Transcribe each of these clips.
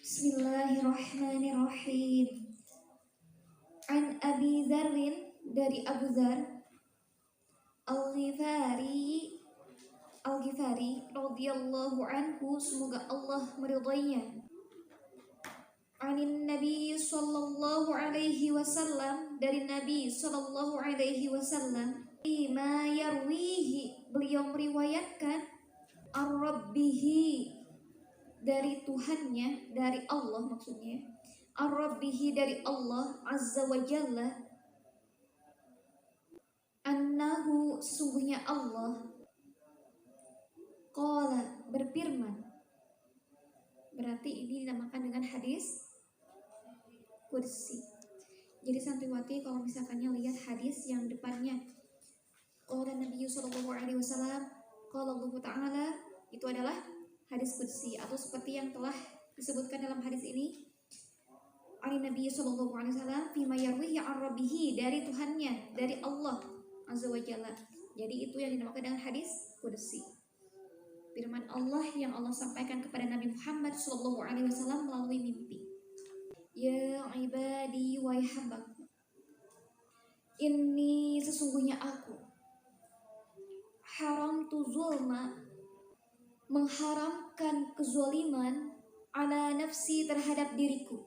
Bismillahirrahmanirrahim. An Abi Dzarrin, dari Abu Dzar Al-Ghifari radhiyallahu anhu, semoga Allah meridainya. Anin Nabi sallallahu alaihi wasallam, dari Nabi sallallahu alaihi wasallam, bima yarwihi, beliau meriwayatkan, ar-rabbihi, dari Tuhannya, dari Allah maksudnya, ar-rabbihi, dari Allah azza wa jalla, annahu, sesungguhnya Allah, qala, berfirman. Berarti ini dinamakan dengan hadis kursi. Jadi santriwati kalau misalkannya lihat hadis yang depannya qala Nabi sallallahu alaihi wasallam, qala Allah Ta'ala, itu adalah hadis kursi, atau seperti yang telah disebutkan dalam hadis ini, Ali Nabi sallallahu alaihi wasallam fima yarwihi an rabbihi, dari Tuhannya, dari Allah azza wa jalla. Jadi itu yang dinamakan dengan hadis kursi. Firman Allah yang Allah sampaikan kepada Nabi Muhammad sallallahu alaihi wasallam melalui mimpi. Ya ibadi, wahai hambaku, ini sesungguhnya aku, haram tu zulma, mengharamkan kezaliman, ala nafsi, terhadap diriku,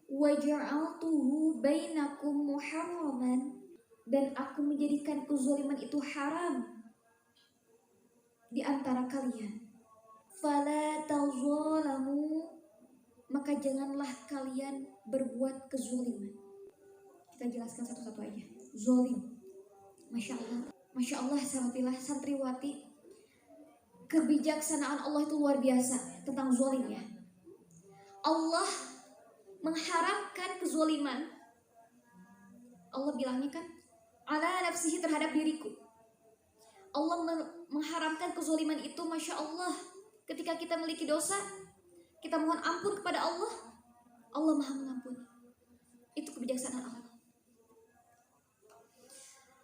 wa ja'altuhu bainakum muharraman, dan aku menjadikan kezaliman itu haram di antara kalian. Fala tazalamu, maka janganlah kalian berbuat kezaliman. Kita jelaskan satu-satu aja. Zalim, masya Allah, santriwati, kebijaksanaan Allah itu luar biasa tentang zalim ya. Allah mengharamkan kezaliman. Allah bilangnya kan, ala nafsihi, terhadap diriku. Allah mengharamkan kezaliman itu, masya Allah. Ketika kita memiliki dosa, kita mohon ampun kepada Allah, Allah maha mengampuni. Itu kebijaksanaan Allah.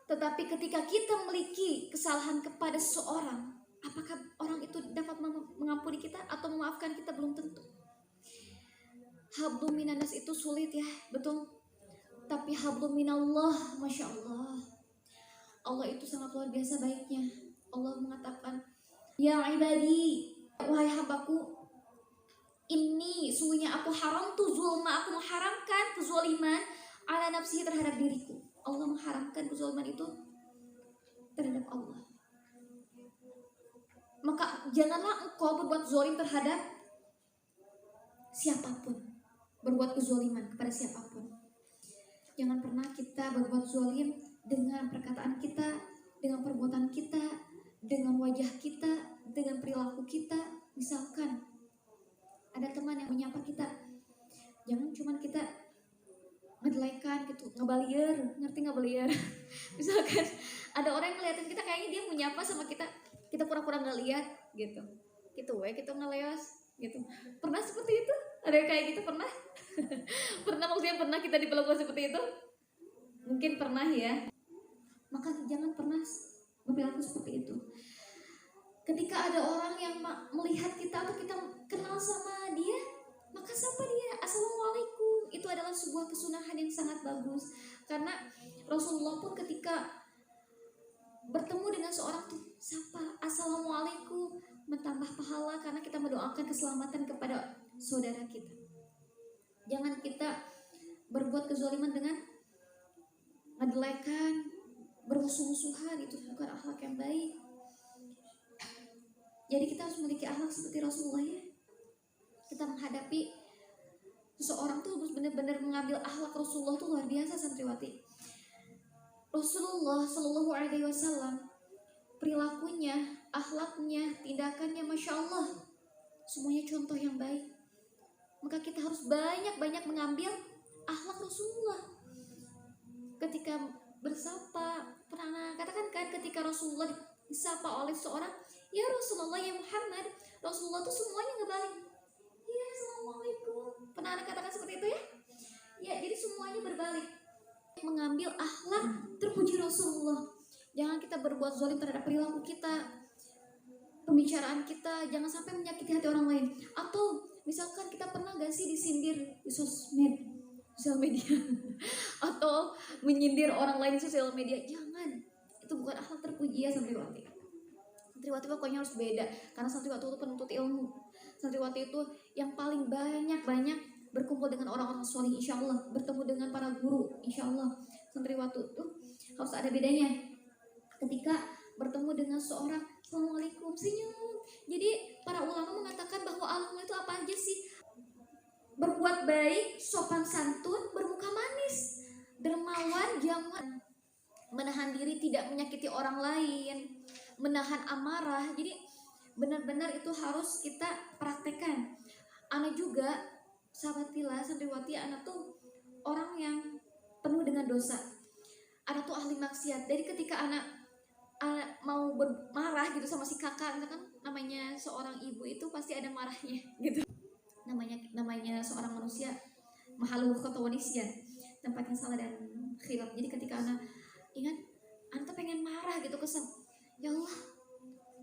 Tetapi ketika kita memiliki kesalahan kepada seseorang, apakah orang itu dapat mengampuni kita atau memaafkan kita? Belum tentu. Hablum minanas itu sulit ya, betul. Tapi hablum minallah, masya Allah, Allah itu sangat luar biasa baiknya. Allah mengatakan, ya ibadi, wahai hambaku, ini sungguhnya aku haram tu zulma, aku mengharamkan kezaliman, ala nafsihi, terhadap diriku. Allah mengharamkan kezaliman itu terhadap Allah. Maka janganlah engkau berbuat zalim terhadap siapapun, berbuat kezaliman kepada siapapun. Jangan pernah kita berbuat zalim dengan perkataan kita, dengan perbuatan kita, dengan wajah kita, dengan perilaku kita. Misalkan ada teman yang menyapa kita, jangan cuma kita ngedelekan gitu, ngebalier, ngerti ngebalier? Misalkan ada orang yang ngeliatin kita, kayaknya dia menyapa sama kita, kita pura-pura nggak lihat gitu, kita ngeleos gitu. Pernah seperti itu? Ada yang kayak gitu pernah? Pernah, maksudnya pernah kita diperlakukan seperti itu? Mungkin pernah ya. Maka jangan pernah berperilaku seperti itu. Ketika ada orang yang melihat kita atau kita kenal sama dia, maka sapa dia, assalamualaikum. Itu adalah sebuah kesunahan yang sangat bagus. Karena Rasulullah pun ketika bertemu dengan seorang tuh sapa, assalamualaikum, menambah pahala karena kita mendoakan keselamatan kepada saudara kita. Jangan kita berbuat kezaliman dengan ngedelekan, bermusuh-musuhan, itu bukan akhlak yang baik. Jadi kita harus memiliki akhlak seperti Rasulullah ya. Kita menghadapi seseorang tuh harus benar-benar mengambil akhlak Rasulullah tuh luar biasa santriwati. Rasulullah Shallallahu Alaihi Wasallam, perilakunya, akhlaknya, tindakannya, masya Allah, semuanya contoh yang baik. Maka kita harus banyak-banyak mengambil akhlak Rasulullah. Ketika bersapa, pernah katakan kan, ketika Rasulullah disapa oleh seorang, ya Rasulullah, ya Muhammad, Rasulullah tuh semuanya ngebalik, ya assalamualaikum. Pernah katakan seperti itu ya? Ya, jadi semuanya berbalik, mengambil akhlak terpuji Rasulullah. Jangan kita berbuat zalim terhadap perilaku kita, pembicaraan kita, jangan sampai menyakiti hati orang lain. Atau pernah gak sih disindir di sosial media atau menyindir orang lain di sosial media? Jangan, itu bukan akhlak terpuji ya santriwati. Santriwati pokoknya harus beda, karena santriwati itu penuntut ilmu. Santriwati itu yang paling banyak berkumpul dengan orang-orang soleh, insya Allah, bertemu dengan para guru, insya Allah. Santriwati itu harus ada bedanya. Ketika bertemu dengan seorang, assalamualaikum, senyum. Jadi para ulama mengatakan bahwa akhlak itu apa aja sih? Berbuat baik, sopan santun, bermuka manis, dermawan, jangan menahan diri, tidak menyakiti orang lain, menahan amarah. Jadi benar-benar itu harus kita praktekkan. Anak juga, sahabat Tila, santriwati, anak tuh orang yang penuh dengan dosa. Anak tuh ahli maksiat. Jadi ketika anak mau marah gitu sama si kakak, kan namanya seorang ibu itu pasti ada marahnya gitu. Namanya seorang manusia makhluk kotowanisya, tempatnya salah dan khilaf. Jadi ketika anak ingat, anak tuh pengen marah gitu, kesel. Ya Allah,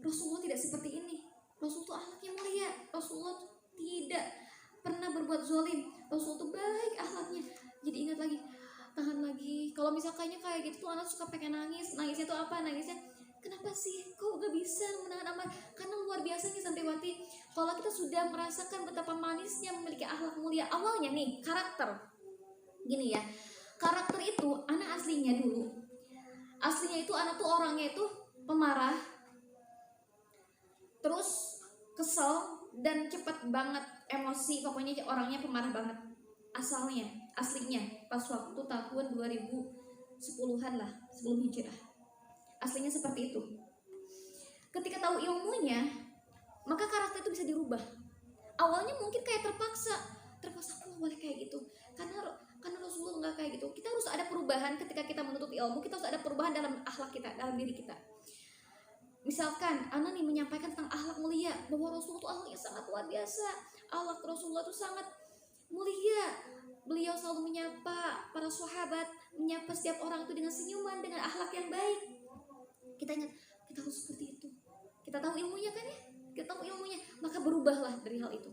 Rasulullah tidak seperti ini. Rasul tuh akhlaknya mulia. Rasulullah tuh tidak pernah berbuat zalim. Rasul tuh baik akhlaknya. Jadi ingat lagi, tahan lagi. Kalau misalkannya kayak gitu tuh anak suka pengen nangis. Nangisnya tuh apa? Nangisnya, kenapa sih kok gak bisa menahan amarah? Karena luar biasanya santriwati, kalau kita sudah merasakan betapa manisnya memiliki akhlak mulia. Awalnya nih, karakter. Gini ya, karakter itu anak aslinya dulu. Aslinya itu anak tuh orangnya itu pemarah, terus kesel dan cepet banget emosi. Pokoknya orangnya pemarah banget. Aslinya pas waktu tahun 2010-an lah, sebelum hijrah. Aslinya seperti itu. Ketika tahu ilmunya, maka karakter itu bisa dirubah. Awalnya mungkin kayak terpaksa aku boleh kayak gitu, karena Rasulullah nggak kayak gitu. Kita harus ada perubahan ketika kita menuntut ilmu. Kita harus ada perubahan dalam akhlak kita, dalam diri kita. Misalkan Ana nih menyampaikan tentang akhlak mulia, bahwa Rasulullah itu akhlaknya sangat luar biasa. Akhlak Rasulullah itu sangat mulia. Beliau selalu menyapa para sahabat, menyapa setiap orang itu dengan senyuman, dengan akhlak yang baik. Kita ingat, kita harus seperti itu. Kita tahu ilmunya kan ya? Kita tahu ilmunya, maka berubahlah dari hal itu.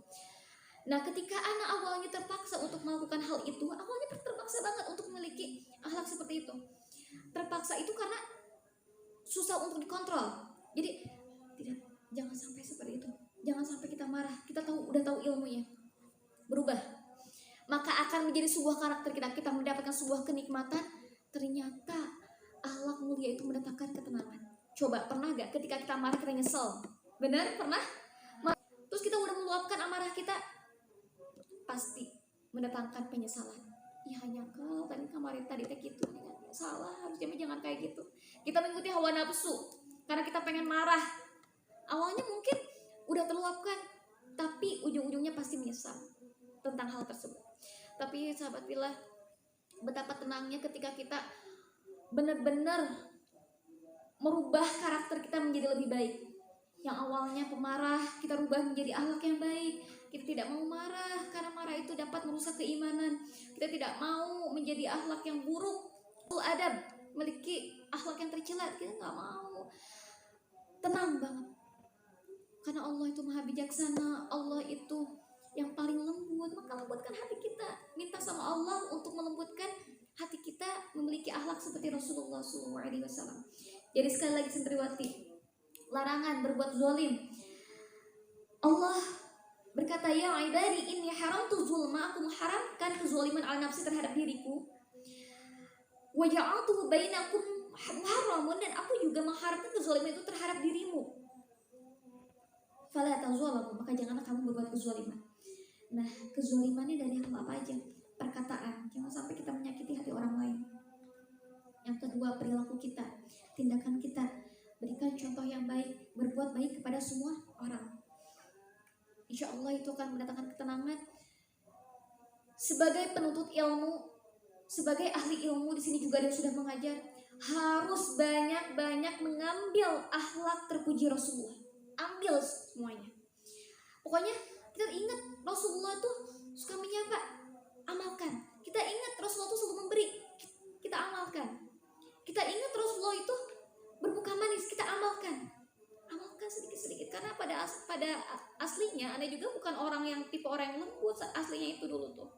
Nah, ketika anak awalnya terpaksa untuk melakukan hal itu, awalnya terpaksa banget untuk memiliki akhlak seperti itu. Terpaksa itu karena susah untuk dikontrol. Jadi jangan sampai seperti itu. Jangan sampai kita marah. Kita udah tahu ilmunya. Berubah. Maka akan menjadi sebuah karakter kita. Kita mendapatkan sebuah kenikmatan. Ternyata akhlak mulia itu mendatangkan ketenangan. Coba, pernah gak ketika kita marah kita nyesel? Benar? Pernah? Terus kita udah meluapkan amarah kita, pasti mendatangkan penyesalan. Ya nyangkal kemarin tadi gitu, salah, harusnya jangan kayak gitu. Kita mengikuti hawa nafsu karena kita pengen marah. Awalnya mungkin udah terluapkan, tapi ujung-ujungnya pasti menyesal tentang hal tersebut. Tapi sahabat Billah, betapa tenangnya ketika kita benar-benar merubah karakter kita menjadi lebih baik. Yang awalnya pemarah, kita rubah menjadi akhlak yang baik. Kita tidak mau marah, karena marah itu dapat merusak keimanan. Kita tidak mau menjadi akhlak yang buruk. Adab, memiliki akhlak yang tercela, kita nggak mau. Tenang banget. Karena Allah itu maha bijaksana, Allah itu yang paling lembut. Maka lembutkan hati kita. Minta sama Allah untuk melembutkan hati kita, memiliki akhlak seperti Rasulullah SAW. Jadi sekali lagi santriwati, larangan berbuat zalim. Allah berkata, ya ibadi inni haramtu zulma, aku mengharamkan kezaliman ala nafsi terhadap diriku. Wa ja'altuhu bainakum muharramun, dan aku juga mengharamkan kezaliman itu terhadap dirimu. Fala tazalamu, maka janganlah kamu berbuat kezaliman. Nah, kezalimannya dari hal apa aja? Perkataan, jangan sampai kita menyakiti hati orang lain. Yang kedua, perilaku kita, tindakan kita. Berikan contoh yang baik, berbuat baik kepada semua orang. Insya Allah itu akan mendatangkan ketenangan. Sebagai penuntut ilmu, sebagai ahli ilmu di sini juga dia sudah mengajar, harus banyak-banyak mengambil akhlak terpuji Rasulullah. Ambil semuanya. Pokoknya kita ingat Rasulullah tuh suka menyapa, amalkan. Kita ingat Rasulullah tuh selalu memberi, kita amalkan. Kita ingat Rasulullah itu berbuka manis, kita amalkan sedikit-sedikit. Karena pada aslinya Anda juga bukan orang yang tipe orang yang lembut aslinya itu dulu tuh.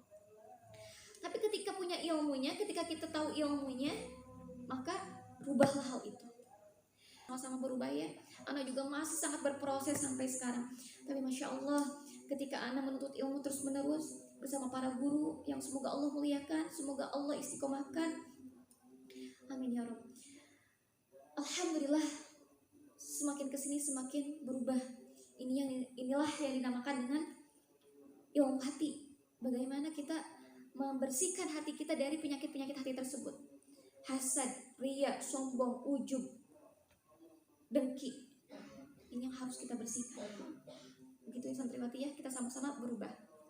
Tapi ketika punya ilmunya, ketika kita tahu ilmunya, maka rubahlah hal itu. Sama-sama berubah ya. Anda juga masih sangat berproses sampai sekarang. Tapi Masya Allah, ketika Anda menuntut ilmu terus menerus bersama para guru yang semoga Allah muliakan, semoga Allah istiqomahkan. Amin ya Rabb. Alhamdulillah, semakin kesini semakin berubah. Inilah yang dinamakan dengan ilmu hati. Bagaimana kita membersihkan hati kita dari penyakit-penyakit hati tersebut. Hasad, riya, sombong, ujub, dengki. Ini yang harus kita bersihkan. Begitu ya santriwati ya, kita sama-sama berubah.